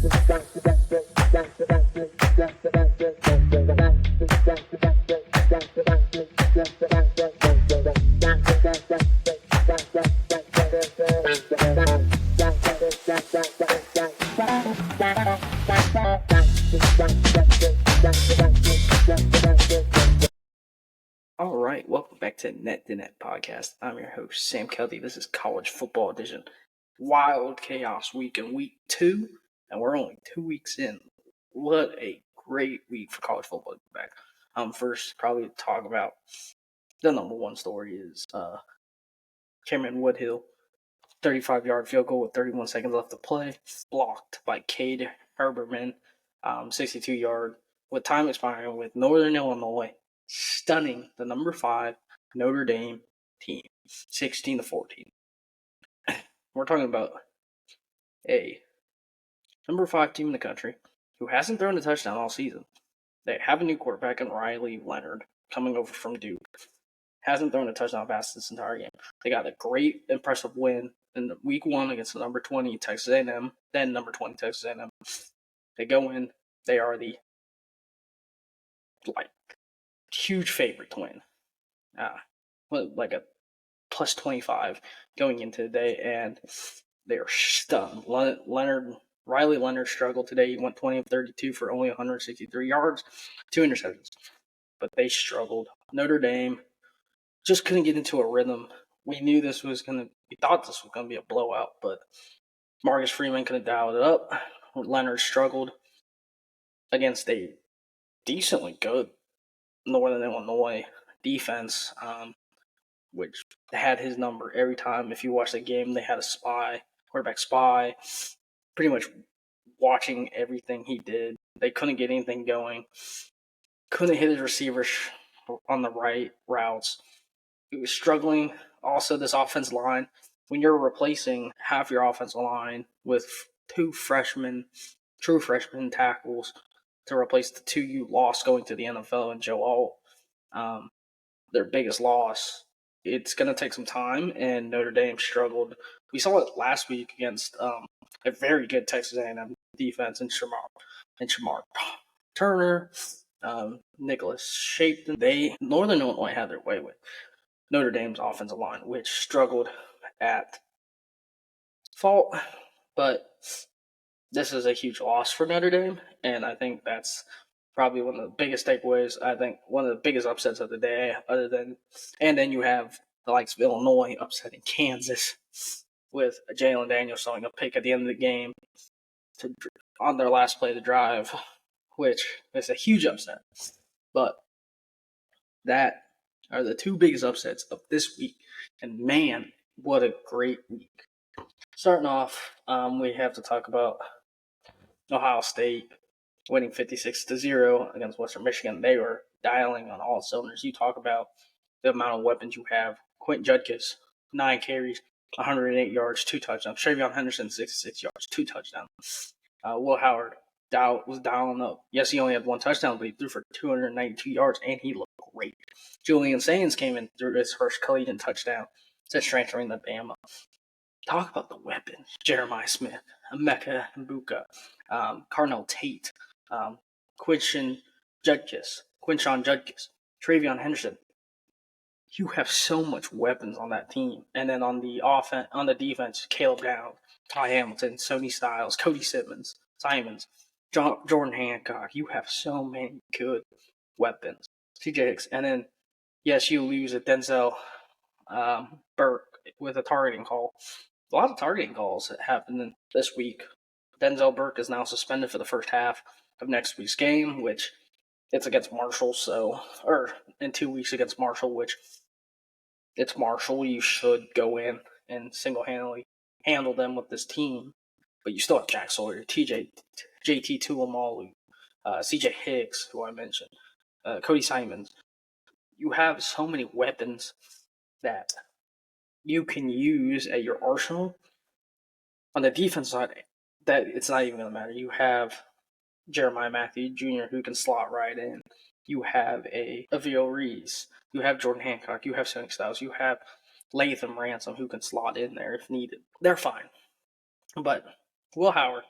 All right, welcome back to Net Dinette Podcast. I'm your host, Sam Kelty. This is College Football Edition. Wild Chaos Week in Week 2, and we're only 2 weeks in. What a great week for college football to be back. First, probably talk about the number one story is Cameron Woodhill, 35-yard field goal with 31 seconds left to play, blocked by Cade Herberman, 62-yard with time expiring with Northern Illinois stunning the number 5 Notre Dame team, 16-14. We're talking about a number 5 team in the country who hasn't thrown a touchdown all season. They have a new quarterback in Riley Leonard coming over from Duke. Hasn't thrown a touchdown pass this entire game. They got a great, impressive win in week 1 against the number 20 Texas A&M, then number 20 Texas A&M. They go in. They are the huge favorite to win. Like a plus 25 going into the day, and they're stunned. Riley Leonard struggled today. He went 20 of 32 for only 163 yards, 2 interceptions. But they struggled. Notre Dame just couldn't get into a rhythm. We thought this was going to be a blowout, but Marcus Freeman couldn't dial it up. Leonard struggled against a decently good Northern Illinois defense, which had his number every time. If you watch the game, they had a quarterback spy, pretty much watching everything he did. They couldn't get anything going, couldn't hit his receivers on the right routes. He was struggling. Also, this offensive line, when you're replacing half your offensive line with 2 true freshman tackles to replace the 2 you lost going to the NFL and Joe Alt, their biggest loss, it's going to take some time, and Notre Dame struggled. We saw it last week against a very good Texas A&M defense and Shamar Turner, Nicholas Shapton. Northern Illinois had their way with Notre Dame's offensive line, which struggled at fault, but this is a huge loss for Notre Dame, and I think that's probably one of the biggest takeaways. I think one of the biggest upsets of the day, and then you have the likes of Illinois upsetting Kansas with Jalen Daniels throwing a pick at the end of the game on their last play of the drive, which is a huge upset. But that are the 2 biggest upsets of this week, and man, what a great week. Starting off, we have to talk about Ohio State winning 56-0 against Western Michigan. They were dialing on all cylinders. You talk about the amount of weapons you have. Quentin Judkis, 9 carries, 108 yards, 2 touchdowns. Travion Henderson, 66 yards, 2 touchdowns. Will Howard was dialing up. Yes, he only had 1 touchdown, but he threw for 292 yards, and he looked great. Julian Sains came in through his first collegiate touchdown since transferring to Bama. Talk about the weapons. Jeremiah Smith, Emeka Mbuka, Carnell Tate, Quinshon Judkis, Travion Henderson. You have so much weapons on that team. And then on the defense, Caleb Downs, Ty Hamilton, Sony Styles, Cody Simons, Jordan Hancock. You have so many good weapons. CJ Hicks. And then, yes, you lose at Denzel Burke with a targeting call. A lot of targeting calls happened this week. Denzel Burke is now suspended for the first half of next week's game, which it's against Marshall, or in 2 weeks against Marshall, which it's Marshall. You should go in and single-handedly handle them with this team, but you still have Jack Sawyer, JT Tuimalu, CJ Hicks, who I mentioned, Cody Simons. You have so many weapons that you can use at your arsenal. On the defense side, that it's not even going to matter. You have Jeremiah Matthew Jr., who can slot right in. You have a Avil Reese. You have Jordan Hancock. You have Sonic Styles. You have Latham Ransom, who can slot in there if needed. They're fine. But Will Howard,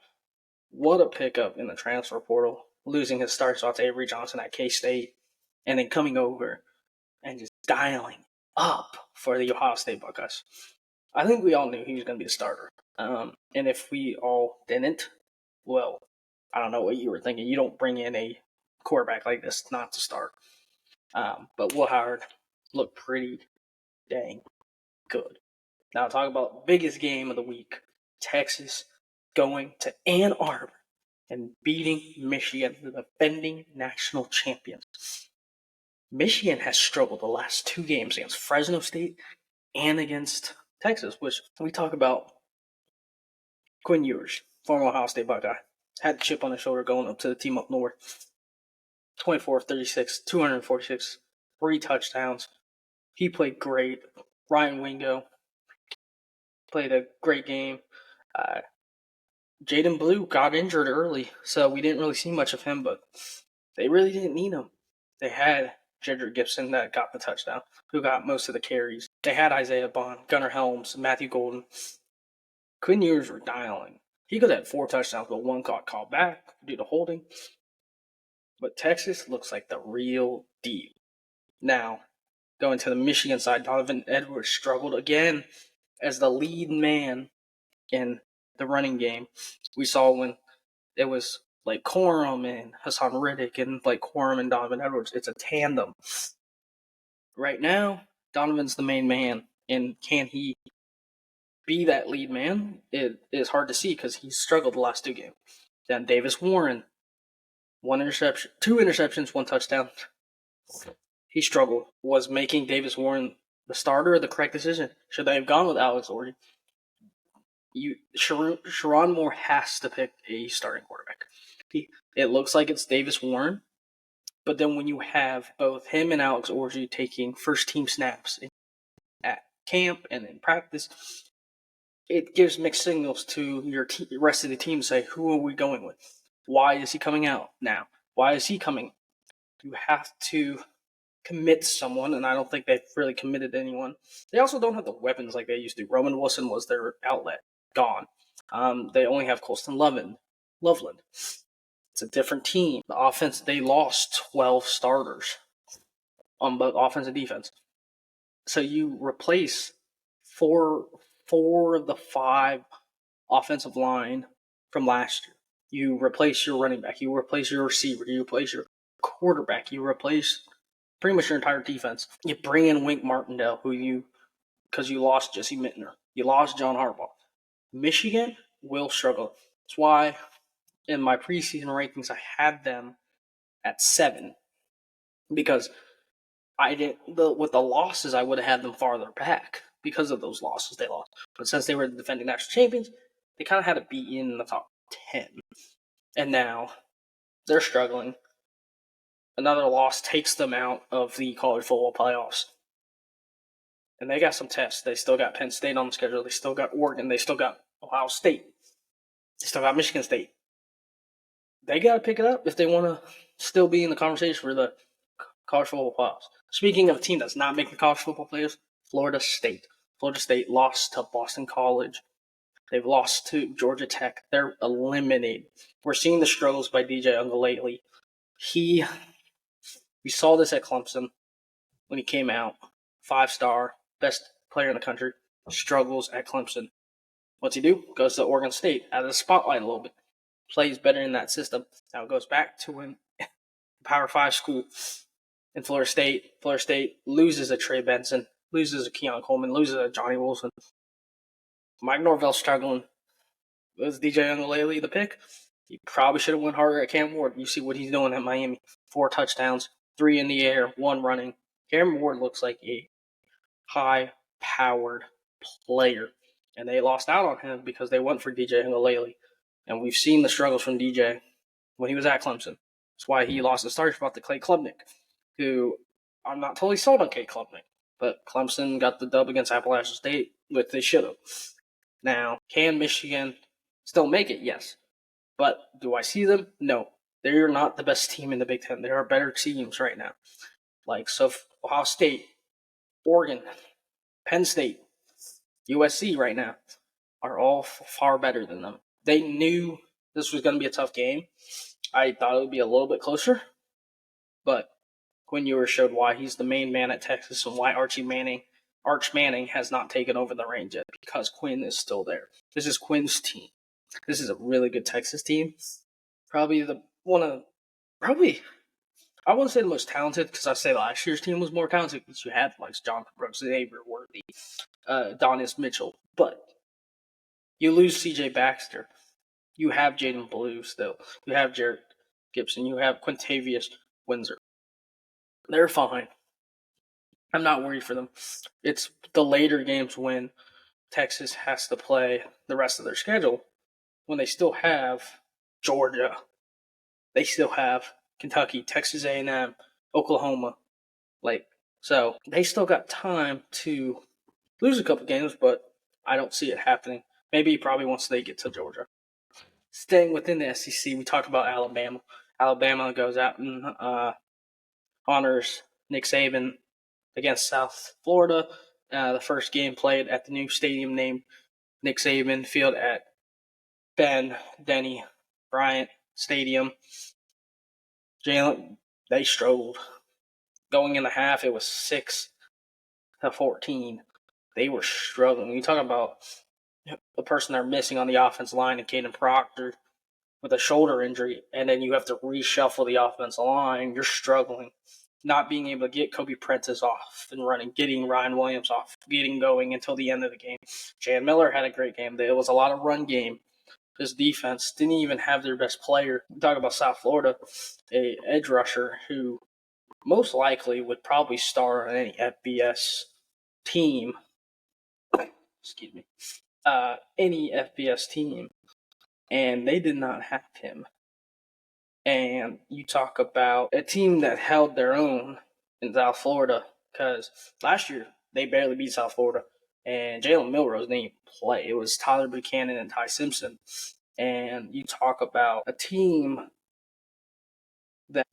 What a pickup in the transfer portal, losing his start spot to Avery Johnson at K-State, and then coming over and just dialing up for the Ohio State Buckeyes. I think we all knew he was going to be the starter. And if we all didn't, well, I don't know what you were thinking. You don't bring in a quarterback like this not to start. But Will Howard looked pretty dang good. Now, talk about biggest game of the week. Texas going to Ann Arbor and beating Michigan, the defending national champions. Michigan has struggled the last 2 games against Fresno State and against Texas, which we talk about. Quinn Ewers, former Ohio State Buckeye, had the chip on his shoulder going up to the team up north. 24-36, 246, 3 touchdowns. He played great. Ryan Wingo played a great game. Jaden Blue got injured early, so we didn't really see much of him, but they really didn't need him. They had Jedrick Gibson that got the touchdown, who got most of the carries. They had Isaiah Bond, Gunnar Helms, Matthew Golden. Quinn Ewers were dialing. He could have had 4 touchdowns, but 1 got called back due to holding. But Texas looks like the real deal. Now, going to the Michigan side, Donovan Edwards struggled again as the lead man in the running game. We saw when it was like Corum and Hassan Riddick and like Corum and Donovan Edwards. It's a tandem. Right now, Donovan's the main man, and can he be that lead man? It is hard to see because he's struggled the last 2 games. Then Davis Warren, 1 interception, 2 interceptions, 1 touchdown. He struggled. Was making Davis Warren the starter the correct decision? Should they have gone with Alex Orji? Sharon Moore has to pick a starting quarterback. It looks like it's Davis Warren, but then when you have both him and Alex Orji taking first-team snaps at camp and in practice, it gives mixed signals to your rest of the team to say, who are we going with? Why is he coming out now? Why is he coming? You have to commit someone, and I don't think they've really committed anyone. They also don't have the weapons like they used to. Roman Wilson was their outlet. Gone. They only have Colston Loveland. It's a different team. The offense, they lost 12 starters on both offense and defense. So you replace 4 of the 5 offensive line from last year. You replace your running back. You replace your receiver. You replace your quarterback. You replace pretty much your entire defense. You bring in Wink Martindale, because you lost Jesse Mittner. You lost John Harbaugh. Michigan will struggle. That's why in my preseason rankings I had them at 7, because with the losses I would have had them farther back because of those losses they lost. But since they were the defending national champions, they kind of had to be in the top 10. And now they're struggling. Another loss takes them out of the college football playoffs. And they got some tests. They still got Penn State on the schedule. They still got Oregon. They still got Ohio State. They still got Michigan State. They got to pick it up if they want to still be in the conversation for the college football playoffs. Speaking of a team that's not making college football playoffs, Florida State. Florida State lost to Boston College. They've lost to Georgia Tech. They're eliminated. We're seeing the struggles by DJ Uiagalelei. We saw this at Clemson when he came out. 5-star, best player in the country, struggles at Clemson. What's he do? Goes to Oregon State, out of the spotlight a little bit. Plays better in that system. Now it goes back to him. Power 5 school in Florida State. Florida State loses a Trey Benson, loses a Keon Coleman, loses a Johnny Wilson. Mike Norvell struggling. Was DJ Uiagalelei the pick? He probably should have went harder at Cam Ward. You see what he's doing at Miami. 4 touchdowns, 3 in the air, 1 running. Cam Ward looks like a high-powered player. And they lost out on him because they went for DJ Uiagalelei. And we've seen the struggles from DJ when he was at Clemson. That's why he lost the starting spot to Clay Klubnik, who I'm not totally sold on Clay Klubnik. But Clemson got the dub against Appalachian State, which they should have. Now, can Michigan still make it? Yes. But do I see them? No. They're not the best team in the Big Ten. There are better teams right now. So Ohio State, Oregon, Penn State, USC right now are all far better than them. They knew this was going to be a tough game. I thought it would be a little bit closer, but Quinn Ewers showed why he's the main man at Texas and why Arch Manning has not taken over the reins yet, because Quinn is still there. This is Quinn's team. This is a really good Texas team. Probably I want to say the most talented, because I say last year's team was more talented because you had like Jonathan Brooks, Xavier Worthy, Donis Mitchell, but you lose C.J. Baxter. You have Jaden Blue still. You have Jarrett Gibson. You have Quintavious Windsor. They're fine. I'm not worried for them. It's the later games when Texas has to play the rest of their schedule, when they still have Georgia. They still have Kentucky, Texas A&M, Oklahoma. So they still got time to lose a couple games, but I don't see it happening. Maybe probably once they get to Georgia. Staying within the SEC, we talk about Alabama. Alabama goes out and honors Nick Saban against South Florida. The first game played at the new stadium named Nick Saban Field at Ben Denny Bryant Stadium. Jalen, they struggled. Going in the half, it was 6-14. They were struggling. You talk about the person they're missing on the offensive line, and Caden Proctor with a shoulder injury, and then you have to reshuffle the offensive line. You're struggling. Not being able to get Kobe Prentice off and running, getting Ryan Williams off, getting going until the end of the game. Jan Miller had a great game. There was a lot of run game. His defense didn't even have their best player. We talk about South Florida, a edge rusher who most likely would probably star on any FBS team. Excuse me. Any FBS team. And they did not have him. And you talk about a team that held their own in South Florida, because last year they barely beat South Florida, and Jalen Milrose didn't even play. It was Tyler Buchanan and Ty Simpson. And you talk about a team that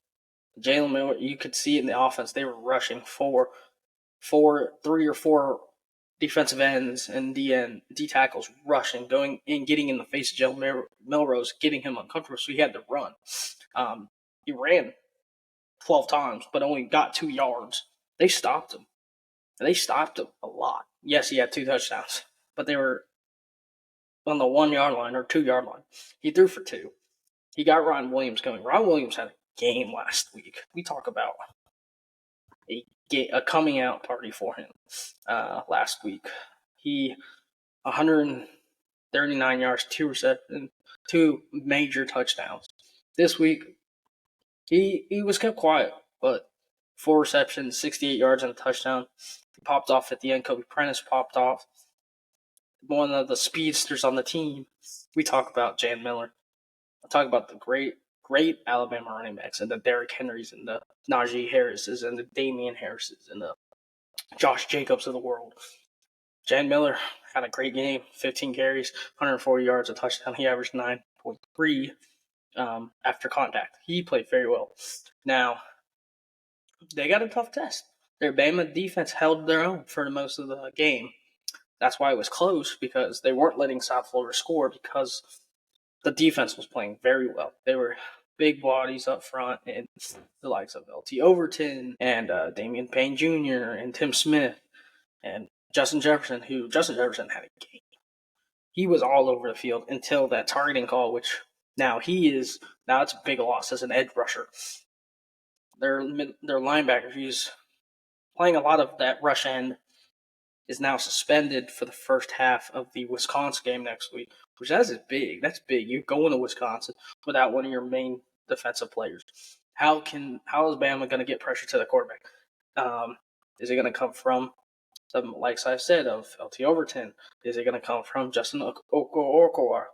Jalen Milrose, you could see it in the offense. They were rushing three or four defensive ends and D tackles rushing, going and getting in the face of Jalen Milrose, getting him uncomfortable, so he had to run. He ran 12 times, but only got 2 yards. They stopped him. They stopped him a lot. Yes, he had 2 touchdowns, but they were on the 1 yard line or 2 yard line. He threw for 2. He got Ryan Williams going. Ryan Williams had a game last week. We talk about a coming out party for him last week. He 139 yards, 2 receptions, 2 major touchdowns. This week, he was kept quiet, but 4 receptions, 68 yards, and a touchdown. He popped off at the end. Kobe Prentice popped off. One of the speedsters on the team. We talk about Jan Miller. I talk about the great Alabama running backs, and the Derrick Henrys, and the Najee Harrises, and the Damian Harrises, and the Josh Jacobs of the world. Jan Miller had a great game, 15 carries, 140 yards, a touchdown. He averaged 9.3 after contact. He played very well. Now, they got a tough test. Their Bama defense held their own for most of the game. That's why it was close, because they weren't letting South Florida score, because the defense was playing very well. They were big bodies up front, and the likes of LT Overton and Damian Payne Jr. and Tim Smith and Justin Jefferson had a game. He was all over the field until that targeting call, which now it's a big loss as an edge rusher. Their linebacker, who's playing a lot of that rush end, is now suspended for the first half of the Wisconsin game next week, which is big. That's big. You're going to Wisconsin without one of your main defensive players. How is Bama going to get pressure to the quarterback? Is it going to come from like I said, of LT Overton? Is it going to come from Justin Okoronkwo?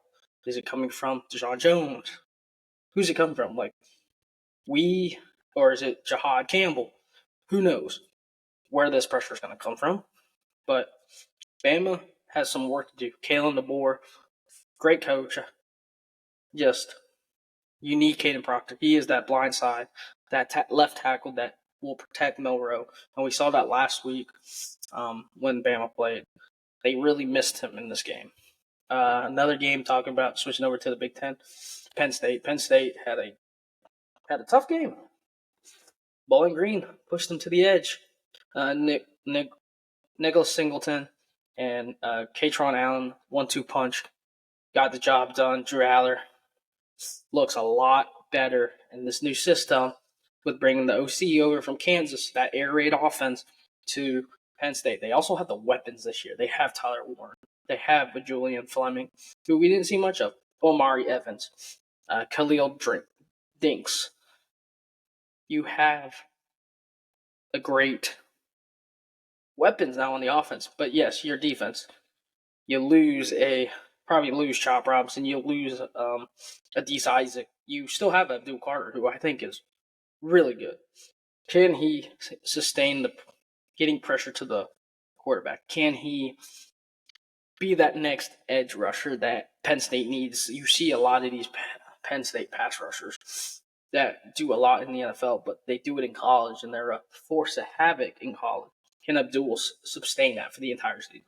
Is it coming from Deshaun Jones? Who's it coming from? Or is it Jahad Campbell? Who knows where this pressure is going to come from? But Bama has some work to do. Kalen DeBoer, great coach. You need Caden Proctor. He is that blind side, that left tackle that will protect Milroe. And we saw that last week when Bama played. They really missed him in this game. Another game talking about switching over to the Big Ten. Penn State. Penn State had a tough game. Bowling Green pushed them to the edge. Nicholas Singleton and Katron Allen 1-2 punch got the job done. Drew Aller looks a lot better in this new system with bringing the OC over from Kansas, that air raid offense, to Penn State. They also have the weapons this year. They have Tyler Warren. They have Julian Fleming, who we didn't see much of. Omari Evans, Khalil Dinks. You have a great weapons now on the offense. But yes, your defense. You probably lose Chop Robinson. You lose Adisa Isaac. You still have Abdul Carter, who I think is really good. Can he sustain the getting pressure to the quarterback? Can he be that next edge rusher that Penn State needs? You see a lot of these Penn State pass rushers that do a lot in the NFL, but they do it in college, and they're a force of havoc in college. Can Abdul sustain that for the entire season?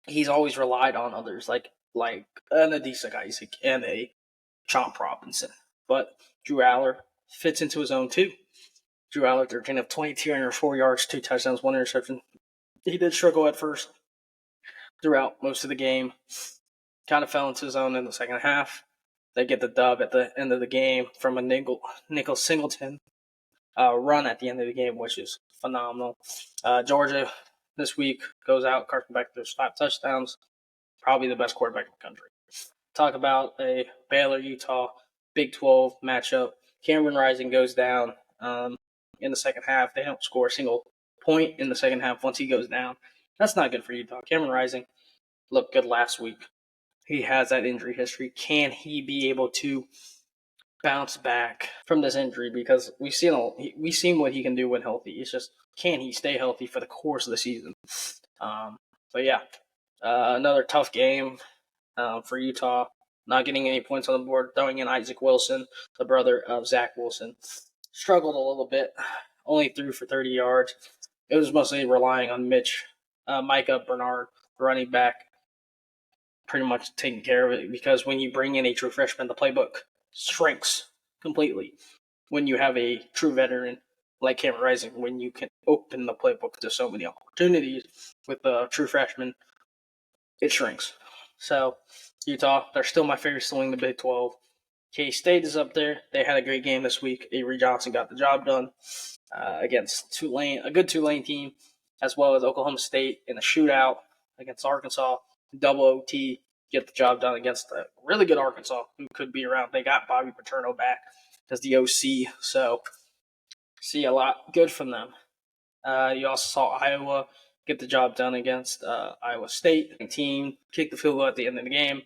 He's always relied on others like an Adisa Isaac and a Chomp Robinson. But Drew Aller fits into his own too. Drew Aller, 13 of 22, 204 yards, 2 touchdowns, 1 interception. He did struggle at first throughout most of the game. Kind of fell into his own in the second half. They get the dub at the end of the game from a Nicholas Singleton run at the end of the game, which is phenomenal. Georgia this week goes out. Carson Beck throws 5 touchdowns. Probably the best quarterback in the country. Talk about a Baylor-Utah Big 12 matchup. Cameron Rising goes down in the second half. They don't score a single point in the second half once he goes down. That's not good for Utah. Cameron Rising looked good last week. He has that injury history. Can he be able to bounce back from this injury? Because we've seen what he can do when healthy. It's just, can he stay healthy for the course of the season? But yeah, another tough game for Utah. Not getting any points on the board. Throwing in Isaac Wilson, the brother of Zach Wilson. Struggled a little bit. Only threw for 30 yards. It was mostly relying on Micah Bernard, running back, pretty much taking care of it, because when you bring in a true freshman, the playbook shrinks completely. When you have a true veteran like Cameron Rising, when you can open the playbook to so many opportunities with a true freshman, it shrinks. So, Utah, they're still my favorite to win the Big 12. K-State is up there. They had a great game this week. Avery Johnson got the job done against Tulane, a good Tulane team, as well as Oklahoma State in a shootout against Arkansas. Double OT, get the job done against a really good Arkansas who could be around. They got Bobby Paterno back as the OC, so see a lot good from them. You also saw Iowa get the job done against Iowa State. The team kicked the field goal at the end of the game.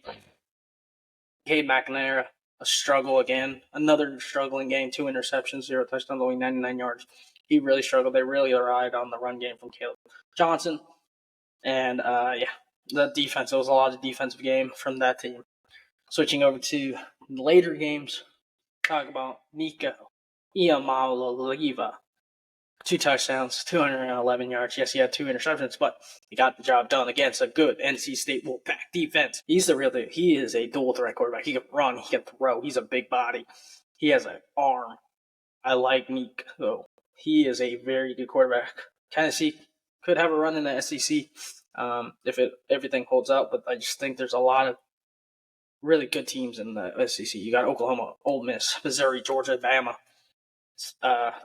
Cade McNamara, a struggle again. Another struggling game, 2 interceptions, 0 touchdowns, only 99 yards. He really struggled. They really relied on the run game from Caleb Johnson. And, the defense. It was a lot of defensive game from that team. Switching over to later games, talk about Nico Iamaleava. 2 touchdowns, 211 yards. Yes, he had 2 interceptions, but he got the job done against a good NC State Wolfpack defense. He's the real thing. He is a dual threat quarterback. He can run, he can throw. He's a big body. He has an arm. I like Nick, though. He is a very good quarterback. Tennessee could have a run in the SEC if everything holds out, but I just think there's a lot of really good teams in the SEC. You got Oklahoma, Ole Miss, Missouri, Georgia, Bama,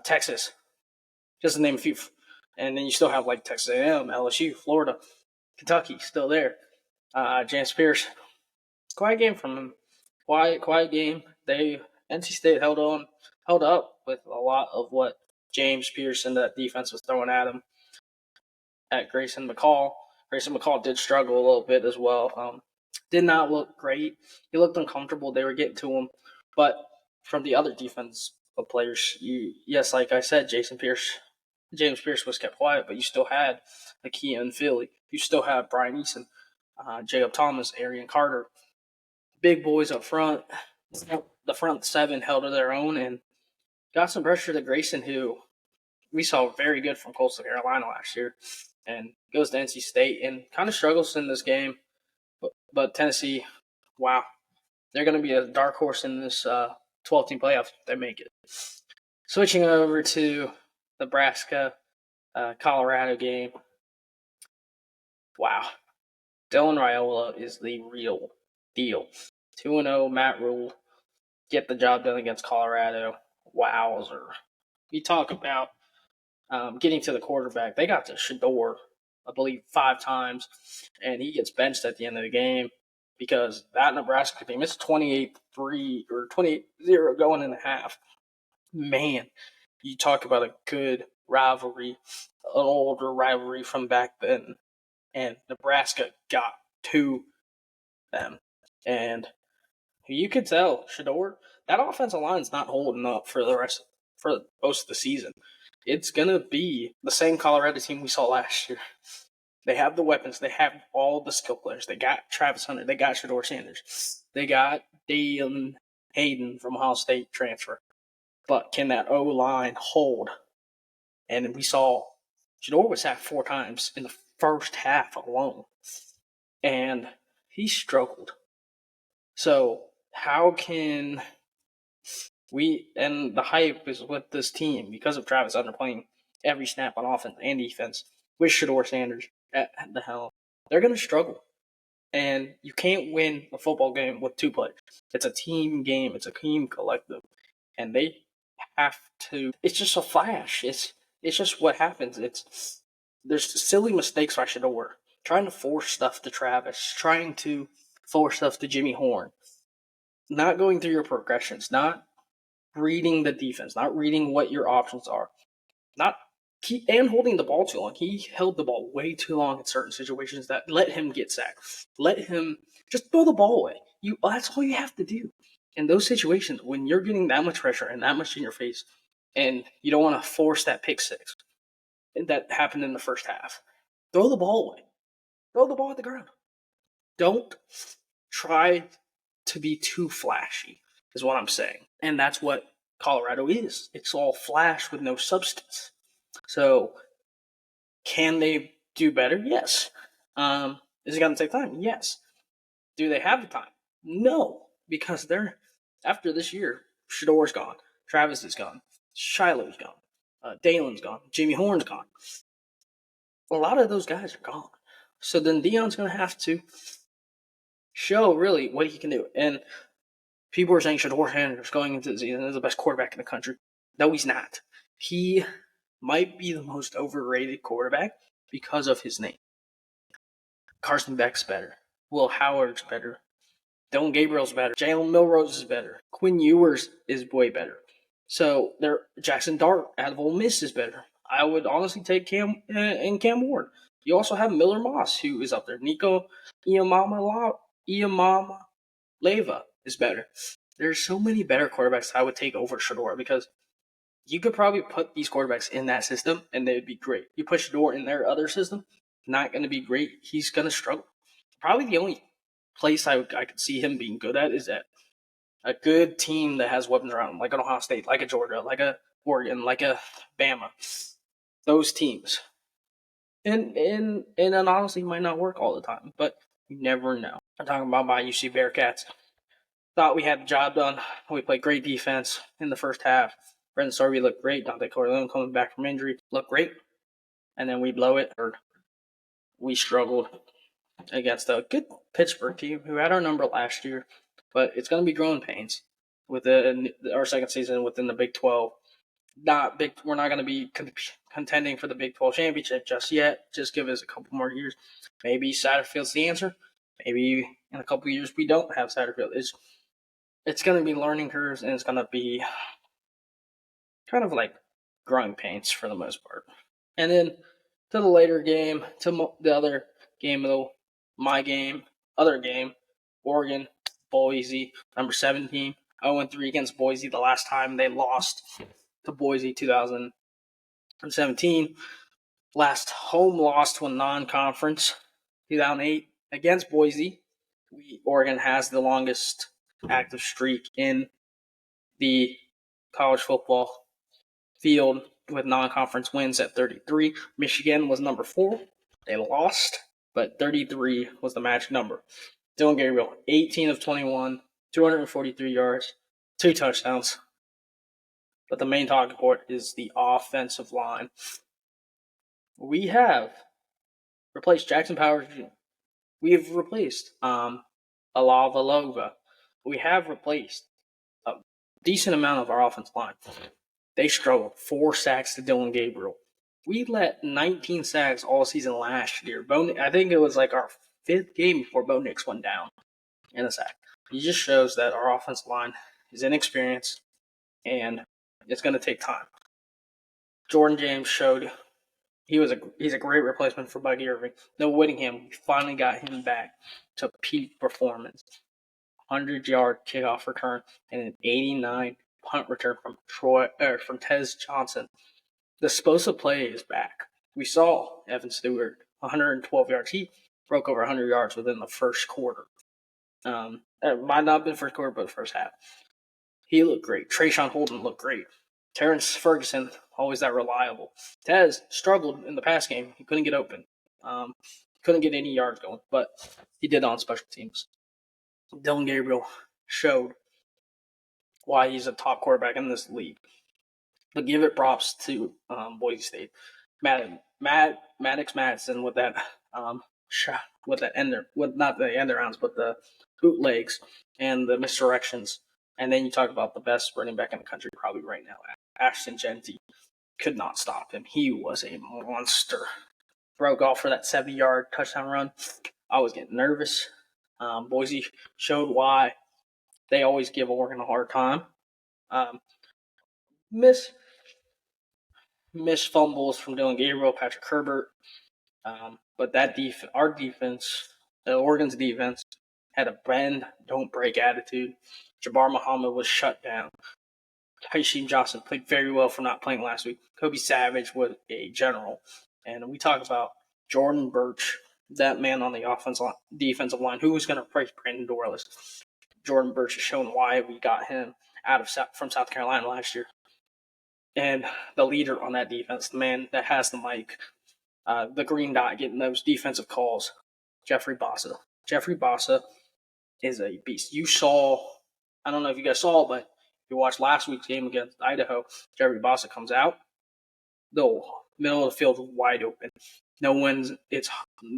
Texas, just to name a few. And then you still have like Texas A&M, LSU, Florida, Kentucky still there. James Pierce, quiet game from him. Quiet game. NC State held up with a lot of what James Pierce and that defense was throwing at him. At Grayson McCall. Grayson McCall did struggle a little bit as well. Did not look great. He looked uncomfortable. They were getting to him. But from the other defense players, yes, like I said, James Pierce was kept quiet, but you still had Akia and Philly. You still have Brian Eason, Jacob Thomas, Arian Carter. Big boys up front. The front 7 held to their own and got some pressure to Grayson, who we saw very good from Coastal Carolina last year, and goes to NC State and kind of struggles in this game. But But Tennessee, wow, they're going to be a dark horse in this 12-team playoff if they make it. Switching over to Nebraska, Colorado game. Wow. Dylan Raiola is the real deal. 2-0, Matt Rule. Get the job done against Colorado. Wowzer. We talk about getting to the quarterback. They got to Shador, I believe, 5 times, and he gets benched at the end of the game because that Nebraska team, it's 28-3 or 28-0 going in the half. Man, you talk about a good rivalry, an older rivalry from back then, and Nebraska got to them. And you could tell Shador, that offensive line's not holding up for most of the season. It's gonna be the same Colorado team we saw last year. They have the weapons. They have all the skill players. They got Travis Hunter. They got Shador Sanders. They got Dalen Hayden from Ohio State transfer. But can that O-line hold? And we saw Shador was sacked 4 times in the first half alone. And he struggled. So how can we, and the hype is with this team because of Travis Hunter playing every snap on offense and defense with Shador Sanders at the helm. They're going to struggle. And you can't win a football game with 2 players. It's a team game. It's a team collective. And they have to, it's just a flash. It's just what happens. There's silly mistakes by Shador. Trying to force stuff to Travis. Trying to force stuff to Jimmy Horn. Not going through your progressions. Not reading the defense. Not reading what your options are. And holding the ball too long. He held the ball way too long in certain situations that let him get sacked. Let him just throw the ball away. That's all you have to do. In those situations, when you're getting that much pressure and that much in your face, and you don't want to force that pick six that happened in the first half, throw the ball away. Throw the ball at the ground. Don't try to be too flashy, is what I'm saying. And that's what Colorado is. It's all flash with no substance. So, can they do better? Yes. Is it going to take time? Yes. Do they have the time? No. Because after this year, Shador's gone. Travis is gone. Shiloh's gone. Dalen's gone. Jimmy Horn's gone. A lot of those guys are gone. So then Deion's going to have to show really what he can do. And people are saying Shador Sanders going into the season is the best quarterback in the country. No, he's not. He might be the most overrated quarterback because of his name. Carson Beck's better. Will Howard's better. Dylan Gabriel's better. Jalen Milrose is better. Quinn Ewers is way better. So Jackson Dart out of Ole Miss is better. I would honestly take Cam Ward. You also have Miller Moss, who is up there. Nico Iamama Leva is better. There's so many better quarterbacks I would take over Shador because you could probably put these quarterbacks in that system and they would be great. You put Shador in their other system, not going to be great. He's going to struggle. Probably the only place I could see him being good at is at a good team that has weapons around him, like an Ohio State, like a Georgia, like a Oregon, like a Bama. Those teams. And honestly might not work all the time, but you never know. I'm talking about my UC Bearcats. Thought we had the job done. We played great defense in the first half. Brendan Sorby looked great. Dante Corleone coming back from injury looked great. And then we blow it. Or we struggled against a good Pittsburgh team who had our number last year. But it's going to be growing pains with our second season within the Big 12. We're not going to be contending for the Big 12 championship just yet. Just give us a couple more years. Maybe Satterfield's the answer. Maybe in a couple of years we don't have Satterfield. It's going to be learning curves, and it's going to be kind of like growing pains for the most part. And then to the later game, to the other game, other game, Oregon, Boise, number 17, 0-3 against Boise the last time they lost to Boise, 2017. Last home loss to a non-conference, 2008, against Boise. Oregon has the longest active streak in the college football field with non-conference wins at 33. Michigan was number 4. They lost, but 33 was the magic number. Dylan Gabriel, 18 of 21, 243 yards, 2 touchdowns. But the main talking point is the offensive line. We have replaced Jackson Powers. We have replaced Alavalova. We have replaced a decent amount of our offensive line. They struggled. 4 sacks to Dylan Gabriel. We let 19 sacks all season last year. I think it was like our 5th game before Bo Nix went down in a sack. It just shows that our offensive line is inexperienced, and it's going to take time. Jordan James showed he's a great replacement for Buggy Irving. No Whittingham, we finally got him back to peak performance. 100-yard kickoff return and an 89 punt return from Tez Johnson. The explosive play is back. We saw Evan Stewart, 112 yards. He broke over 100 yards within the first quarter. It might not have been first quarter, but the first half. He looked great. Trayshawn Holden looked great. Terrence Ferguson, always that reliable. Tez struggled in the pass game. He couldn't get open. Couldn't get any yards going, but he did on special teams. Dylan Gabriel showed why he's a top quarterback in this league. But give it props to Boise State. Maddox Madison with that shot, with that not the end rounds, but the bootlegs and the misdirections. And then you talk about the best running back in the country probably right now. Ashton Genty could not stop him. He was a monster. Broke off for that 70-yard touchdown run. I was getting nervous. Boise showed why they always give Oregon a hard time. Miss fumbles from Dylan Gabriel, Patrick Herbert. But our defense, Oregon's defense, had a bend, don't break attitude. Jabbar Muhammad was shut down. Tyshim Johnson played very well for not playing last week. Kobe Savage was a general. And we talk about Jordan Birch, that man on the defensive line, who was going to replace Brandon Dorless. Jordan Birch has shown why we got him from South Carolina last year. And the leader on that defense, the man that has the mic, the green dot, getting those defensive calls, Jeffrey Bassa. Jeffrey Bassa is a beast. I don't know if you guys saw, but if you watched last week's game against Idaho, Jeffrey Bassa comes out. The middle of the field is wide open.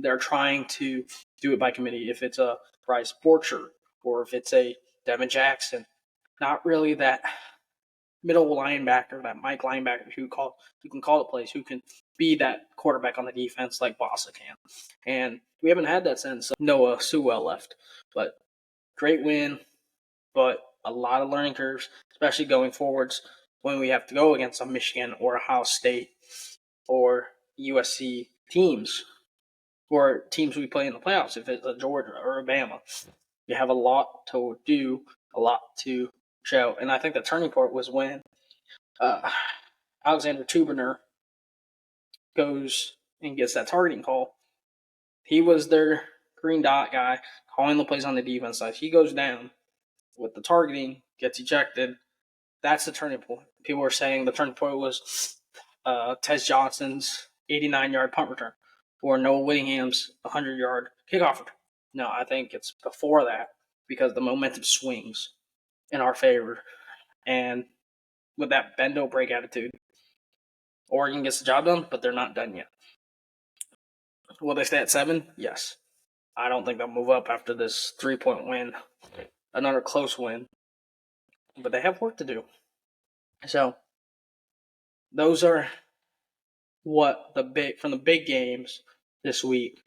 They're trying to do it by committee. If it's a Bryce Borcher or if it's a Devin Jackson, not really that middle linebacker, that Mike linebacker who can call the plays, who can be that quarterback on the defense like Bassa can. And we haven't had that since Noah Sewell left. But great win, but a lot of learning curves, especially going forwards when we have to go against a Michigan or Ohio State or USC teams, or teams we play in the playoffs, if it's a Georgia or Alabama. We have a lot to do, a lot to show. And I think the turning point was when Alexander Tuberner goes and gets that targeting call. He was their green dot guy calling the plays on the defense side. He goes down with the targeting, gets ejected. That's the turning point. People were saying the turning point was Tez Johnson's 89-yard punt return or Noah Whittingham's 100-yard kickoff return. No, I think it's before that because the momentum swings in our favor. And with that bend don't break attitude, Oregon gets the job done, but they're not done yet. Will they stay at 7? Yes. I don't think they'll move up after this 3-point win. Another close win. But they have work to do. So, those are from the big games this week,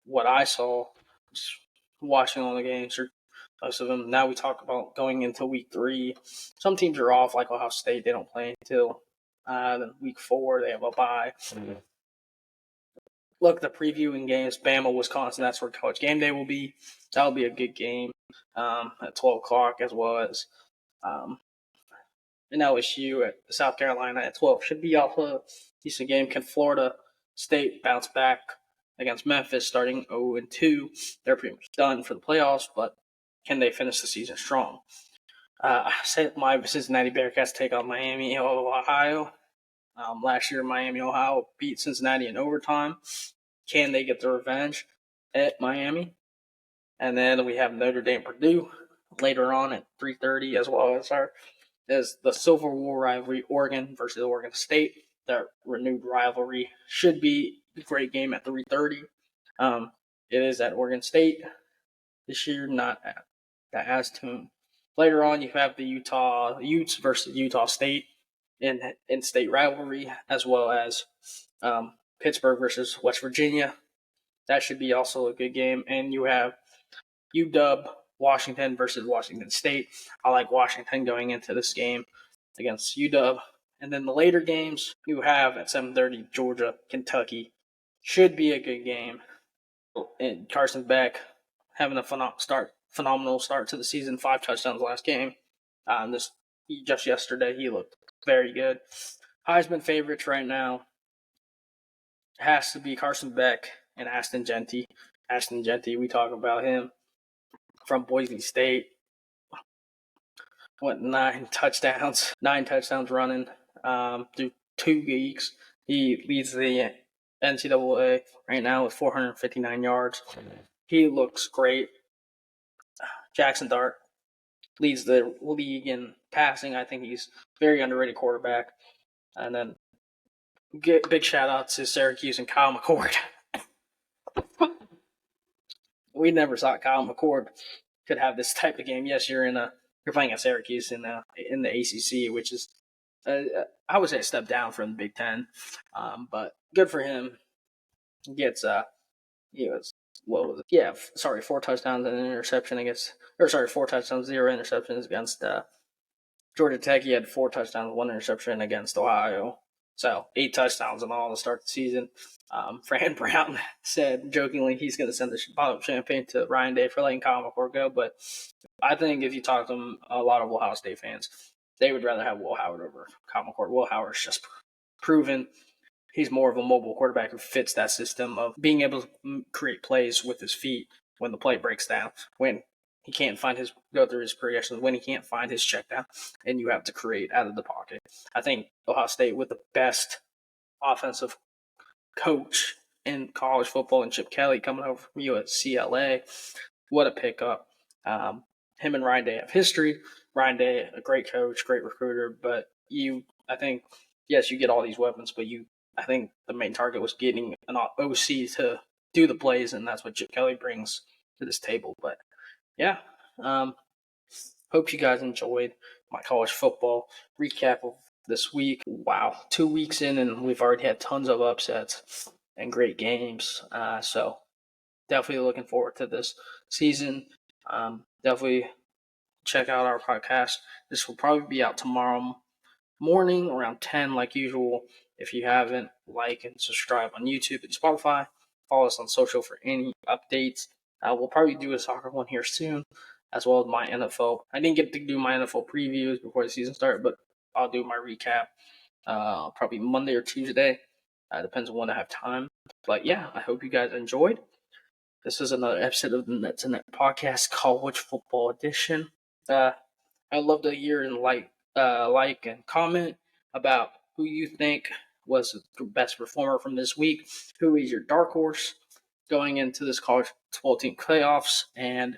what I saw watching all the games, or most of them. Now we talk about going into week 3. Some teams are off, like Ohio State. They don't play until week 4. They have a bye. Mm-hmm. Look, the previewing games, Bama, Wisconsin, that's where College Game Day will be. That'll be a good game at 12 o'clock, as well as an LSU at South Carolina at 12. Should be off a decent game. Can Florida State bounce back against Memphis starting 0-2? They're pretty much done for the playoffs, but can they finish the season strong? My Cincinnati Bearcats take on Miami, Ohio. Last year, Miami, Ohio beat Cincinnati in overtime. Can they get the revenge at Miami? And then we have Notre Dame Purdue later on at 3:30, as well as the Silver War rivalry, Oregon versus Oregon State. That renewed rivalry should be a great game at 3:30. It is at Oregon State this year, not at the Aztune. Later on, you have the Utes versus Utah State in state rivalry, as well as Pittsburgh versus West Virginia. That should be also a good game. And you have UW Washington versus Washington State. I like Washington going into this game against UW. And then the later games you have at 7:30, Georgia, Kentucky. Should be a good game. And Carson Beck having a phenomenal start to the season, 5 touchdowns last game. Just yesterday, he looked very good. Heisman favorites right now has to be Carson Beck and Ashton Jeanty. Ashton Jeanty, we talk about him from Boise State. Went 9 touchdowns running through 2 weeks. He leads the NCAA right now with 459 yards. He looks great. Jackson Dart leads the league in passing. I think he's a very underrated quarterback. And then big shout out to Syracuse and Kyle McCord. We never thought Kyle McCord could have this type of game. Yes, you're playing at Syracuse in the ACC, which is I would say a step down from the Big Ten, but good for him. He gets 4 touchdowns and an interception against, 4 touchdowns, 0 interceptions against Georgia Tech. He had 4 touchdowns, 1 interception against Ohio. So 8 touchdowns in all to start the season. Fran Brown said jokingly he's going to send the bottle of champagne to Ryan Day for letting Kyle McCord go. But I think if you talk to a lot of Ohio State fans, they would rather have Will Howard over Kyle McCord. Will Howard's just proven he's more of a mobile quarterback who fits that system of being able to create plays with his feet when the play breaks down, when he can't go through his progressions, when he can't find his check down, and you have to create out of the pocket. I think Ohio State, with the best offensive coach in college football and Chip Kelly coming over from UCLA, what a pickup. Him and Ryan Day have history. Ryan Day, a great coach, great recruiter, but I think, yes, you get all these weapons, but I think the main target was getting an OC to do the plays, and that's what Chip Kelly brings to this table. But yeah, hope you guys enjoyed my college football recap of this week. Wow, 2 weeks in, and we've already had tons of upsets and great games. So definitely looking forward to this season. Definitely check out our podcast. This will probably be out tomorrow morning around 10 like usual. If you haven't, like and subscribe on YouTube and Spotify. Follow us on social for any updates. We'll probably do a soccer one here soon, as well as my NFL. I didn't get to do my NFL previews before the season started, but I'll do my recap probably Monday or Tuesday. Depends on when I have time. But yeah, I hope you guys enjoyed. This is another episode of the Net Dinette Podcast, College Football Edition. I'd love to hear and like and comment about who you think was the best performer from this week. Who is your dark horse going into this college football team playoffs? And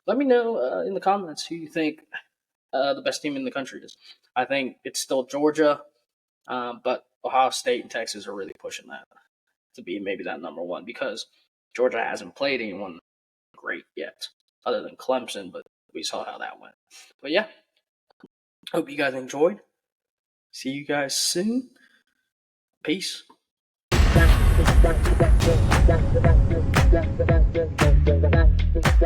let me know in the comments who you think the best team in the country is. I think it's still Georgia, but Ohio State and Texas are really pushing that to be maybe that number one, because Georgia hasn't played anyone great yet, other than Clemson, but we saw how that went. But yeah, hope you guys enjoyed. See you guys soon. Peace.